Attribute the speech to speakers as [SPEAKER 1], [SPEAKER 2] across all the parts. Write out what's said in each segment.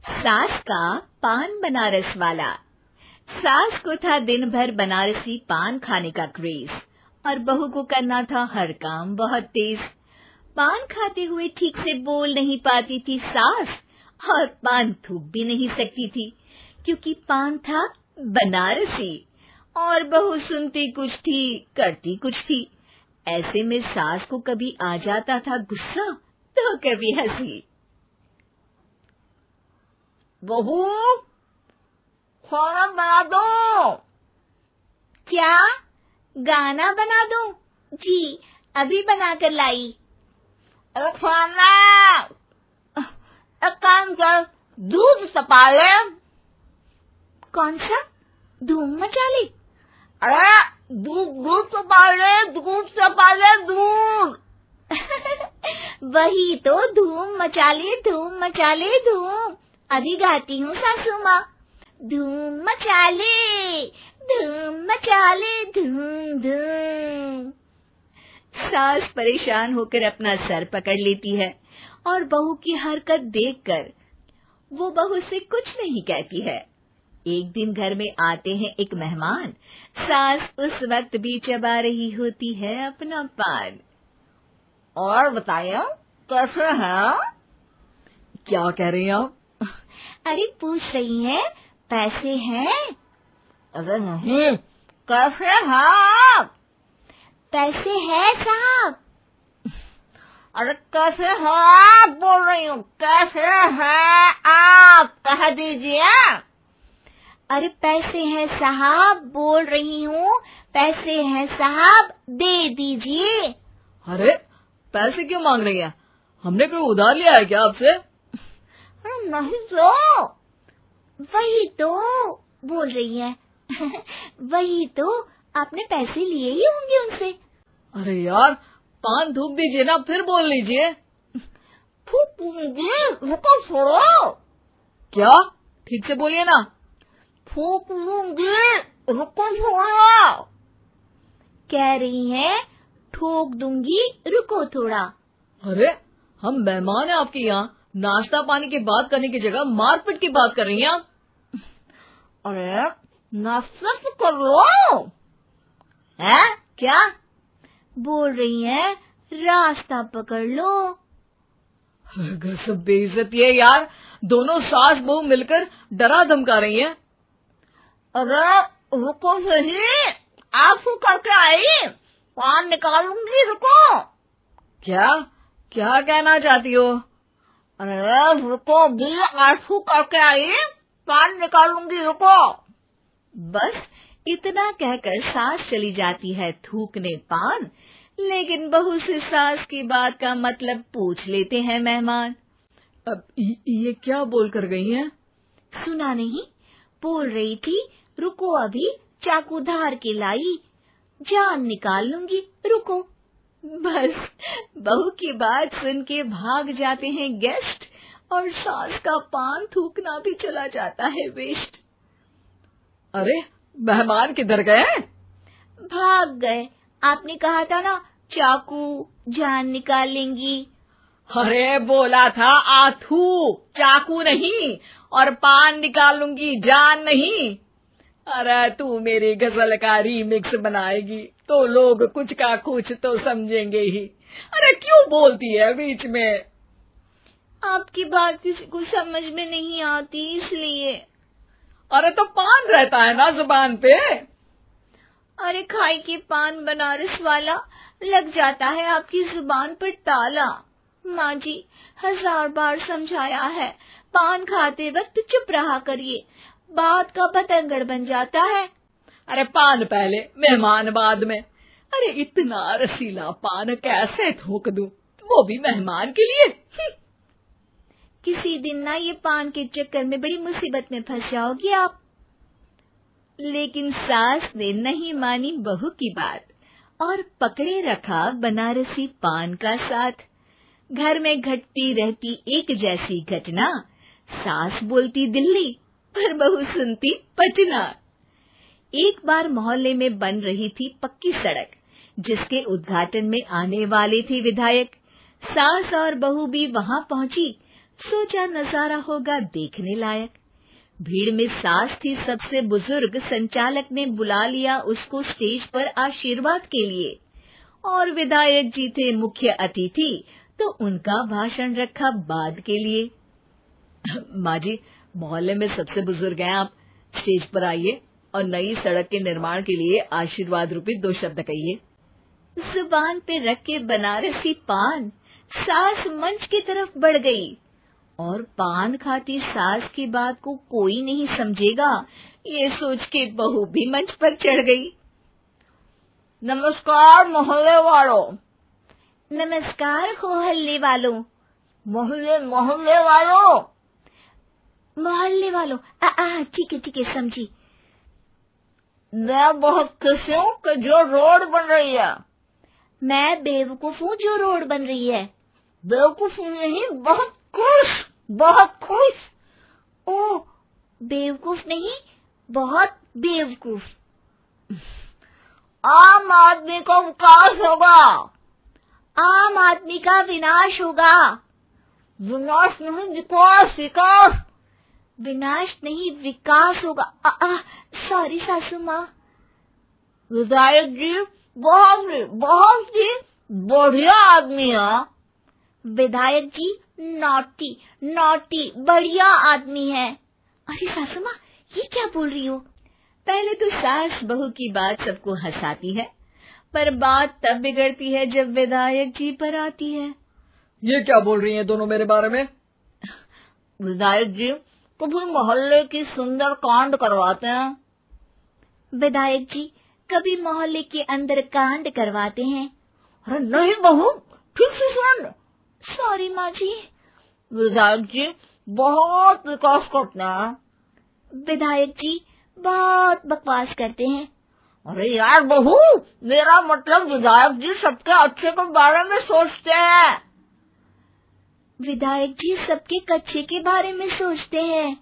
[SPEAKER 1] सास का पान बनारस वाला। सास को था दिन भर बनारसी पान खाने का क्रेज और बहू को करना था हर काम बहुत तेज। पान खाते हुए ठीक से बोल नहीं पाती थी सास और पान थूक भी नहीं सकती थी क्योंकि पान था बनारसी और बहू सुनती कुछ थी करती कुछ थी। ऐसे में सास को कभी आ जाता था गुस्सा तो कभी हंसी।
[SPEAKER 2] बहू, खाना बना दो।
[SPEAKER 1] क्या? गाना बना दूं? जी, अभी बनाकर लाई।
[SPEAKER 2] अरे खाना, एक काम कर, दूध सपा ले।
[SPEAKER 1] कौन सा? धूम मचा ली?
[SPEAKER 2] अरे दूध सपा ले, दूध सपा ले, दूध।
[SPEAKER 1] वही तो, धूम मचा ले, धूम मचा ले, धूम। अभी गाती हूँ सासू माँ। धूम मचा ले, धूम मचा ले, धूम धूम। सास परेशान होकर अपना सर पकड़ लेती है और बहू की हरकत देखकर वो बहू से कुछ नहीं कहती है। एक दिन घर में आते हैं एक मेहमान। सास उस वक्त भी चबा रही होती है अपना पान।
[SPEAKER 2] और बताइए, कैसे हैं?
[SPEAKER 1] क्या कह रही हैं आप? अरे पूछ रही हैं पैसे हैं?
[SPEAKER 2] अरे नहीं, कैसे हैं आप?
[SPEAKER 1] पैसे हैं साहब।
[SPEAKER 2] अरे कैसे हैं आप बोल रही हूँ, कैसे हैं आप कह दीजिए।
[SPEAKER 1] अरे पैसे हैं साहब बोल रही हूँ, पैसे हैं साहब दे दीजिए।
[SPEAKER 2] अरे पैसे क्यों मांग रही हैं? हमने कोई उधार लिया है क्या आपसे? नहीं तो।
[SPEAKER 1] वही तो बोल रही है। वही तो, आपने पैसे लिए ही होंगे उनसे।
[SPEAKER 2] अरे यार, पान थूक दीजिए ना, फिर बोल लीजिए। थूक लूंगी, रुको छोड़ो। क्या? ठीक से बोलिए ना। थूक लूंगी, रुको छोड़ो।
[SPEAKER 1] कह रही हैं ठोक दूंगी, रुको थोड़ा।
[SPEAKER 2] अरे हम मेहमान हैं आपके यहाँ, नाश्ता पानी की बात करने की जगह मारपीट की बात कर रही हैं आप। अरे नाश्ता तो कर लो। है क्या?
[SPEAKER 1] बोल रही हैं रास्ता पकड़ लो।
[SPEAKER 2] गजब बेइज्जती है यार, दोनों सास बहू मिलकर डरा धमका रही हैं। अरे रुको सही, आंसू करके आई, पान निकालूंगी, रुको। क्या क्या कहना चाहती हो? अरे रुको भी, आंसू करके आई, पान निकालूंगी, रुको।
[SPEAKER 1] बस इतना कहकर सास चली जाती है थूकने पान, लेकिन बहू से सास की बात का मतलब पूछ लेते हैं मेहमान।
[SPEAKER 2] अब ये क्या बोल कर गई हैं?
[SPEAKER 1] सुना नहीं? बोल रही थी रुको अभी चाकू धार के लाई, जान निकाल लूंगी, रुको। बस बहू की बात सुन के भाग जाते हैं गेस्ट और सास का पान थूकना भी चला जाता है वेस्ट।
[SPEAKER 2] अरे मेहमान किधर गए?
[SPEAKER 1] भाग गए। आपने कहा था ना चाकू जान निकाल लेंगी।
[SPEAKER 2] अरे बोला था आथू, चाकू नहीं, और पान निकाल लूंगी, जान नहीं। अरे तू मेरी गजल का रीमिक्स बनाएगी तो लोग कुछ का कुछ तो समझेंगे ही। अरे क्यों बोलती है बीच में?
[SPEAKER 1] आपकी बात किसी को समझ में नहीं आती इसलिए।
[SPEAKER 2] अरे तो पान रहता है ना जुबान पे।
[SPEAKER 1] अरे खाई के पान बनारस वाला, लग जाता है आपकी जुबान पर ताला। माँ जी 1000 बार समझाया है, पान खाते वक्त चुप रहा करिए, बात का बतंगड़ बन जाता है।
[SPEAKER 2] अरे पान पहले मेहमान बाद में। अरे इतना रसीला पान कैसे थूक दूं, वो भी मेहमान के लिए।
[SPEAKER 1] किसी दिन ना ये पान के चक्कर में बड़ी मुसीबत में फंस जाओगी आप। लेकिन सास ने नहीं मानी बहू की बात और पकड़े रखा बनारसी पान का साथ। घर में घटती रहती एक जैसी घटना, सास बोलती दिल्ली पर बहू सुनती पटना। एक बार मोहल्ले में बन रही थी पक्की सड़क, जिसके उद्घाटन में आने वाले थे विधायक। सास और बहू भी वहां पहुंची सोचा नजारा होगा देखने लायक। भीड़ में सास थी सबसे बुजुर्ग। संचालक ने बुला लिया उसको स्टेज पर आशीर्वाद के लिए, और विधायक जी थे मुख्य अतिथि, तो उनका भाषण रखा बाद के लिए। माँ जी, मोहल्ले में सबसे बुजुर्ग हैं आप, स्टेज पर आइए और नई सड़क के निर्माण के लिए आशीर्वाद रूपी 2 शब्द कहिए। जुबान पे रख के बनारसी पान सास मंच की तरफ बढ़ गई, और पान खाती सास की बात को कोई नहीं समझेगा, ये सोच के बहू भी मंच पर चढ़ गई।
[SPEAKER 2] नमस्कार मोहल्ले वालों।
[SPEAKER 1] नमस्कार मोहल्ले वालों।
[SPEAKER 2] मोहल्ले मोहल्ले वालों।
[SPEAKER 1] मोहल्ले वालों, ठीक है समझी।
[SPEAKER 2] मैं बहुत खुश हूँ कि जो रोड बन रही है।
[SPEAKER 1] मैं बेवकूफ हूँ जो रोड बन रही है।
[SPEAKER 2] बेवकूफ नहीं, बहुत खुश, बहुत खुश।
[SPEAKER 1] ओह, बेवकूफ नहीं, बहुत बेवकूफ।
[SPEAKER 2] आम आदमी का विकास होगा।
[SPEAKER 1] आम आदमी का विनाश होगा।
[SPEAKER 2] विनाश नहीं, विकास, विकास।
[SPEAKER 1] विनाश नहीं, विकास होगा। सॉरी सासू माँ।
[SPEAKER 2] विधायक जी बहुत ही बढ़िया आदमी है।
[SPEAKER 1] विधायक जी नॉटी नॉटी बढ़िया आदमी है। अरे सासू माँ, ये क्या बोल रही हो? पहले तो सास बहू की बात सबको हंसाती है, पर बात तब बिगड़ती है जब विधायक जी पर आती है।
[SPEAKER 2] ये क्या बोल रही हैं दोनों मेरे बारे में? विधायक जी कभी मोहल्ले की सुंदर कांड करवाते हैं।
[SPEAKER 1] विधायक जी कभी मोहल्ले के अंदर कांड करवाते हैं।
[SPEAKER 2] अरे नहीं बहू, ठीक से सुन।
[SPEAKER 1] सॉरी माँ जी।
[SPEAKER 2] विधायक जी बहुत विकास करते हैं।
[SPEAKER 1] विधायक जी बहुत बकवास करते हैं।
[SPEAKER 2] अरे यार बहू, मेरा मतलब विधायक जी सबके अच्छे के बारे में सोचते हैं।
[SPEAKER 1] विधायक जी सबके कच्चे के बारे में सोचते हैं।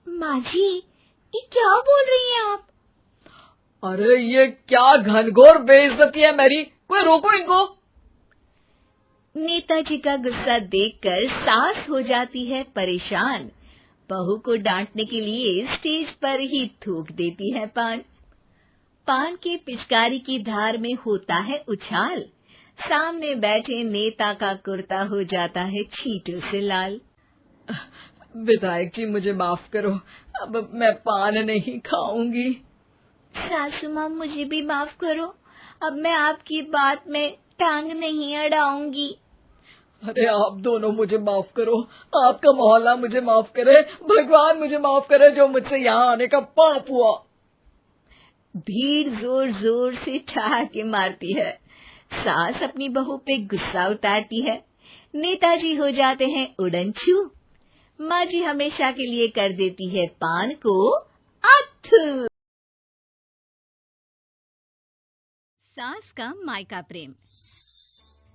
[SPEAKER 1] माँ जी, ये क्या बोल रही हैं आप?
[SPEAKER 2] अरे ये क्या घनघोर बेइज्जती है मेरी, कोई रोको इनको।
[SPEAKER 1] नेताजी का गुस्सा देखकर सास हो जाती है परेशान। बहू को डांटने के लिए स्टेज पर ही थूक देती है पान। पान के पिचकारी की धार में होता है उछाल। सामने बैठे नेता का कुर्ता हो जाता है छींटों से लाल।
[SPEAKER 2] विधायक जी मुझे माफ करो, अब मैं पान नहीं खाऊंगी।
[SPEAKER 1] सासू माँ मुझे भी माफ करो, अब मैं आपकी बात में टांग नहीं अड़ाऊंगी।
[SPEAKER 2] अरे आप दोनों मुझे माफ करो, आपका मोहल्ला मुझे माफ करे, भगवान मुझे माफ करे जो मुझसे यहाँ आने का पाप हुआ।
[SPEAKER 1] भीड़ जोर जोर से ठहाके मारती है। सास अपनी बहू पे गुस्सा उतारती है। नेताजी हो जाते हैं उड़नछू। माँ जी हमेशा के लिए कर देती है पान को अथू।
[SPEAKER 3] सास का मायका प्रेम।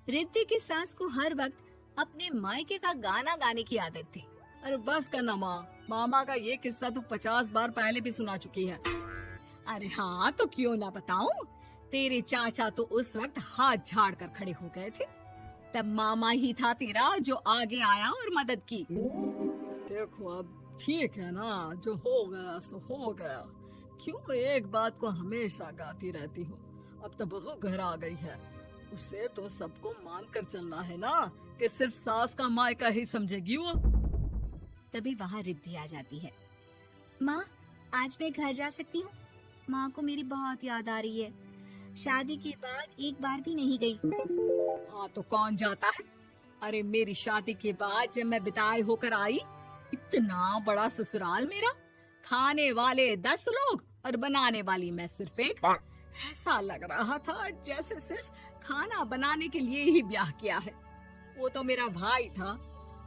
[SPEAKER 3] रिद्धि की सास को हर वक्त अपने मायके का गाना गाने की आदत थी।
[SPEAKER 4] अरे बस करना माँ, मामा का ये किस्सा तू 50 बार पहले भी सुना चुकी है।
[SPEAKER 3] अरे हाँ, तो क्यों ना बताऊं। तेरे चाचा तो उस वक्त हाथ झाड़ कर खड़े हो गए थे, तब मामा ही था तेरा जो आगे आया और मदद की।
[SPEAKER 4] देखो अब ठीक है ना, जो हो गया सो हो गया। क्यों एक बात को हमेशा गाती रहती हो? अब तो बहू घर आ गई है, उसे तो सबको मान कर चलना है ना, कि सिर्फ सास का मायका ही समझेगी वो।
[SPEAKER 3] तभी वहाँ रिद्धि आ जाती है। माँ, आज मैं घर जा सकती हूँ? माँ को मेरी बहुत याद आ रही है। शादी के बाद एक बार भी नहीं गई।
[SPEAKER 4] हाँ तो कौन जाता है? अरे मेरी शादी के बाद जब मैं विदाई होकर आई, इतना बड़ा ससुराल मेरा, खाने वाले 10 लोग और बनाने वाली मैं सिर्फ एक। ऐसा लग रहा था जैसे सिर्फ खाना बनाने के लिए ही ब्याह किया है। वो तो मेरा भाई था,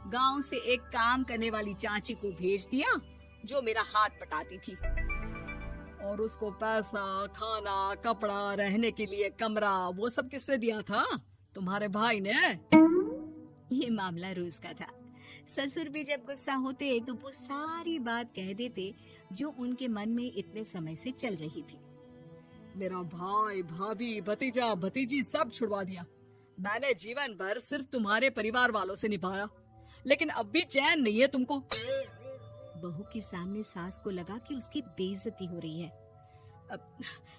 [SPEAKER 4] गांव से एक काम करने वाली चाची को भेज दिया जो मेरा हाथ पटाती थी, और उसको पैसा, खाना, कपड़ा, रहने के लिए कमरा, वो सब किसने दिया था? तुम्हारे भाई ने।
[SPEAKER 3] ये मामला रोज का था। ससुर भी जब गुस्सा होते तो वो सारी बात कह देते जो उनके मन में इतने समय से चल रही थी।
[SPEAKER 4] मेरा भाई, भाभी, भतीजा, भतीजी सब छुड़वा दिया। मैंने जीवन भर सिर्फ तुम्हारे परिवार वालों से निभाया, लेकिन अब भी चैन नहीं है तुमको।
[SPEAKER 3] बहू के सामने सास को लगा कि उसकी बेइज्जती हो रही है।
[SPEAKER 4] अब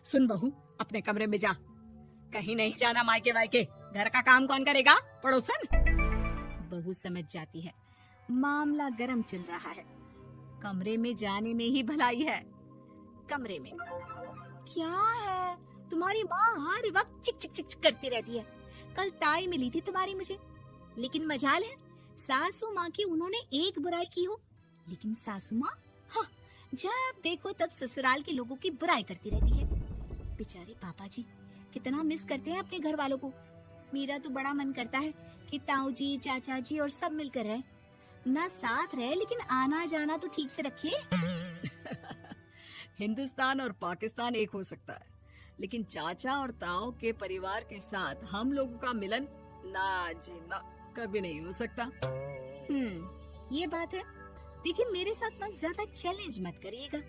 [SPEAKER 4] सुन बहू, अपने कमरे में जा, कहीं नहीं जाना मायके वायके। घर का काम कौन करेगा? पड़ोसन।
[SPEAKER 3] बहू समझ जाती है मामला गर्म चल रहा है। कमरे में जाने में ही भलाई है। कमरे में क्या है? तुम्हारी माँ हर वक्त चिक चिक चिक चिक करती रहती है। कल ताई मिली थी तुम्हारी मुझे, लेकिन मजाल है सासू माँ की उन्होंने एक बुराई की हो, लेकिन सासू माँ हाँ, जब देखो तब ससुराल के लोगों की बुराई करती रहती है। बेचारे पापा जी कितना मिस करते हैं अपने घर वालों को। मेरा तो बड़ा मन करता है कि ताऊ जी, चाचा जी और सब मिलकर रहे, ना साथ रहे लेकिन आना जाना तो ठीक से रखे।
[SPEAKER 4] हिंदुस्तान और पाकिस्तान एक हो सकता है, लेकिन चाचा और ताऊ के परिवार के साथ हम लोगों का मिलन ना जी ना कभी नहीं हो सकता।
[SPEAKER 3] ये बात है। देखिए मेरे साथ ना ज्यादा चैलेंज मत करिएगा,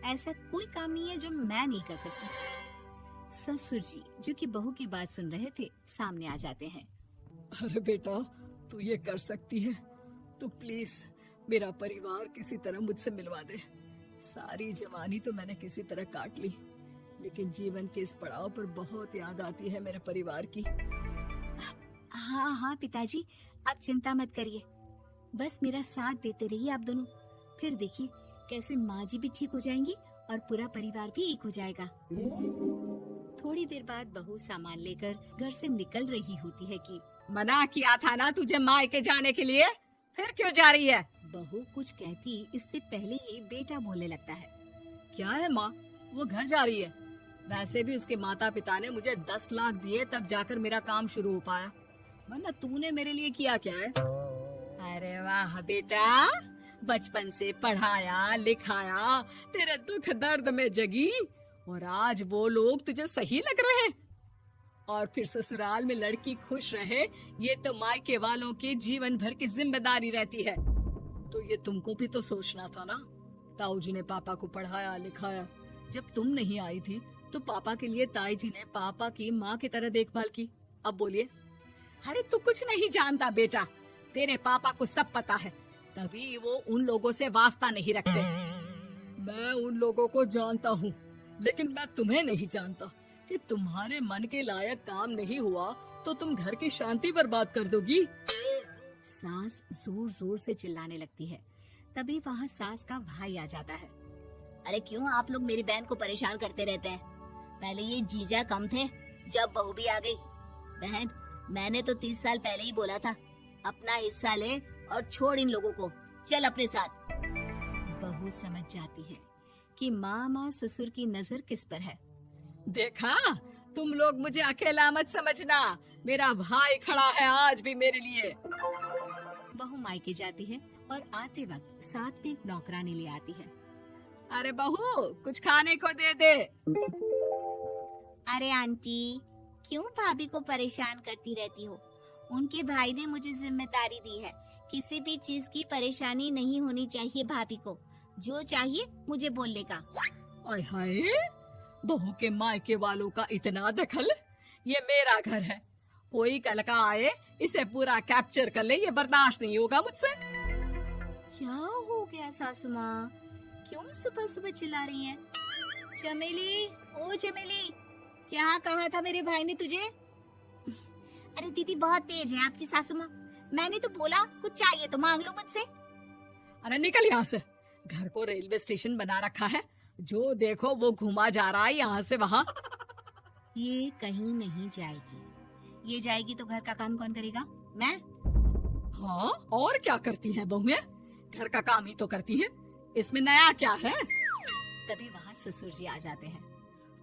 [SPEAKER 3] ऐसा कोई काम नहीं है जो मैं नहीं कर सकती। ससुर जी जो कि बहू की बात सुन रहे थे सामने आ जाते हैं।
[SPEAKER 4] अरे बेटा, तू ये कर सकती है तो प्लीज मेरा परिवार किसी तरह मुझसे मिलवा दे। सारी जवानी तो मैंने किसी तरह काट ली, लेकिन जीवन के इस पड़ाव पर बहुत याद आती है मेरे परिवार की।
[SPEAKER 3] हाँ हाँ पिताजी, आप चिंता मत करिए, बस मेरा साथ देते रहिए आप दोनों। फिर देखिए कैसे माँ जी भी ठीक हो जाएंगी और पूरा परिवार भी एक हो जाएगा। थोड़ी देर बाद बहू सामान लेकर घर से निकल रही होती है कि
[SPEAKER 4] मना किया था ना तुझे मायके जाने के लिए, फिर क्यों जा रही है?
[SPEAKER 3] बहू कुछ कहती इससे पहले ही बेटा बोलने लगता है।
[SPEAKER 4] क्या है माँ, वो घर जा रही है। वैसे भी उसके माता पिता ने मुझे 10 लाख दिए तब जाकर मेरा काम शुरू हो पाया, वरना तूने मेरे लिए किया क्या है? अरे वाह बेटा, बचपन से पढ़ाया लिखाया, तेरे दुख दर्द में जगी और आज वो लोग तुझे सही लग रहे हैं। और फिर ससुराल में लड़की खुश रहे, ये तो मायके वालों की जीवन भर की जिम्मेदारी रहती है। तो ये तुमको भी तो सोचना था ना। ताऊ जी ने पापा को पढ़ाया लिखाया, जब तुम नहीं आई थी तो पापा के लिए ताई जी ने पापा की माँ की तरह देखभाल की। अब बोलिए। अरे तू कुछ नहीं जानता बेटा, तेरे पापा को सब पता है, तभी वो उन लोगों से वास्ता नहीं रखते। मैं उन लोगों को जानता हूँ, लेकिन मैं तुम्हें नहीं जानता कि तुम्हारे मन के लायक काम नहीं हुआ तो तुम घर की शांति बर्बाद कर दोगी।
[SPEAKER 3] सास जोर जोर से चिल्लाने लगती है। तभी वहाँ सास का भाई आ जाता है। अरे क्यों आप लोग मेरी बहन को परेशान करते रहते हैं? पहले ये जीजा कम थे, जब बहू भी आ गई। बहन, मैंने तो 30 साल पहले ही बोला था, अपना हिस्सा ले और छोड़ इन लोगों को, चल अपने साथ। बहू समझ जाती है कि मामा ससुर की नजर किस पर है।
[SPEAKER 4] देखा, तुम लोग मुझे अकेला मत समझना, मेरा भाई खड़ा है आज भी मेरे लिए।
[SPEAKER 3] बहू मायके जाती है और आते वक्त साथ में एक नौकरानी ले आती है।
[SPEAKER 4] अरे बहू, कुछ खाने को दे दे।
[SPEAKER 3] अरे आंटी, क्यों भाभी को परेशान करती रहती हो? उनके भाई ने मुझे जिम्मेदारी दी है, किसी भी चीज की परेशानी नहीं होनी चाहिए भाभी को, जो चाहिए मुझे बोलने का।
[SPEAKER 4] आय हाय, बहू के मायके वालों का इतना दखल। ये मेरा घर है, कोई कल का आए इसे पूरा कैप्चर कर ले, ये बर्दाश्त नहीं होगा मुझसे।
[SPEAKER 3] क्या हो गया सासू माँ, क्यों सुबह सुबह चिल्ला रही हैं? चमेली, ओ चमेली, क्या कहा था मेरे भाई ने तुझे? अरे दीदी बहुत तेज है आपकी सासू माँ, मैंने तो बोला कुछ चाहिए तो मांग लो मुझसे।
[SPEAKER 4] अरे निकल यहाँ से, घर को रेलवे स्टेशन बना रखा है, जो देखो वो घुमा जा रहा है यहाँ से वहाँ।
[SPEAKER 3] ये कहीं नहीं जाएगी, ये जाएगी तो घर का काम कौन करेगा? मैं।
[SPEAKER 4] हाँ, और क्या करती है बहुएं? घर का काम ही तो करती है, इसमें नया क्या है?
[SPEAKER 3] तभी वहाँ ससुर जी आ जाते हैं।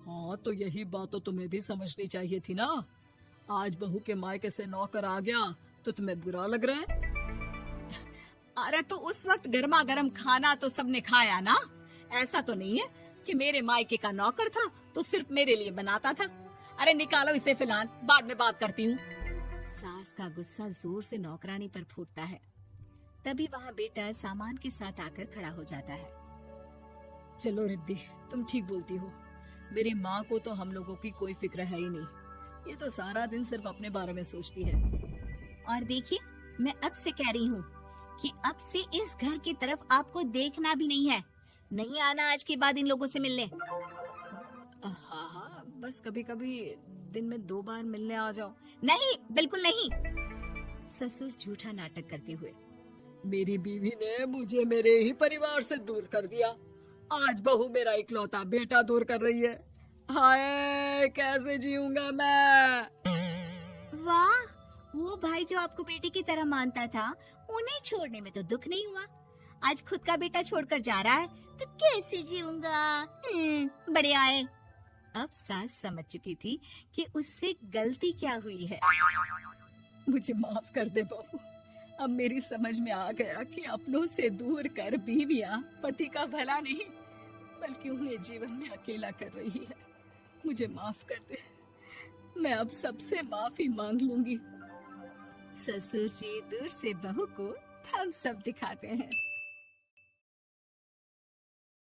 [SPEAKER 4] हाँ, तो यही बात तो तुम्हें भी समझनी चाहिए थी ना। आज बहू के मायके से नौकर आ गया तो तुम्हें बुरा लग रहा है? अरे तो उस वक्त गर्मा गर्म खाना तो सबने खाया ना। ऐसा तो नहीं है कि मेरे मायके का नौकर था तो सिर्फ मेरे लिए बनाता था। अरे निकालो इसे फिलहाल, बाद में बात करती हूँ।
[SPEAKER 3] सास का गुस्सा जोर से नौकरानी पर फूटता है। तभी वहाँ बेटा सामान के साथ आकर खड़ा हो जाता है।
[SPEAKER 4] चलो रिद्धि, तुम ठीक बोलती हो, मेरी माँ को तो हम लोगों की कोई फिक्र है ही नहीं, ये तो सारा दिन सिर्फ अपने बारे में सोचती है।
[SPEAKER 3] और देखिए, मैं अब से कह रही हूँ कि अब से इस घर की तरफ आपको देखना भी नहीं है। नहीं आना आज के बाद इन लोगों से मिलने।
[SPEAKER 4] हाँ हाँ, बस कभी कभी दिन में 2 बार मिलने आ जाओ।
[SPEAKER 3] नहीं, बिल्कुल नहीं। ससुर झूठा नाटक करते हुए।
[SPEAKER 4] मेरी बीवी ने मुझे मेरे ही परिवार से दूर कर दिया, आज बहू मेरा इकलौता बेटा दूर कर रही है। हाय, कैसे जीऊंगा मैं।
[SPEAKER 3] वाह, वो भाई जो आपको बेटे की तरह मानता था, उन्हें छोड़ने में तो दुख नहीं हुआ। आज खुद का बेटा छोड़कर जा रहा है तो कैसे जीऊंगा। बड़े आए। अब सास समझ चुकी थी कि उससे गलती क्या हुई है।
[SPEAKER 4] मुझे माफ कर दे बहू। अब मेरी समझ में आ गया कि अपनों से दूर कर बीवियां पति का भला नहीं बल्कि उन्हें जीवन में अकेला कर रही है। मुझे माफ कर दे, मैं अब सबसे माफी मांग लूंगी।
[SPEAKER 3] ससुर जी दूर से बहू को थम्स अप दिखाते हैं।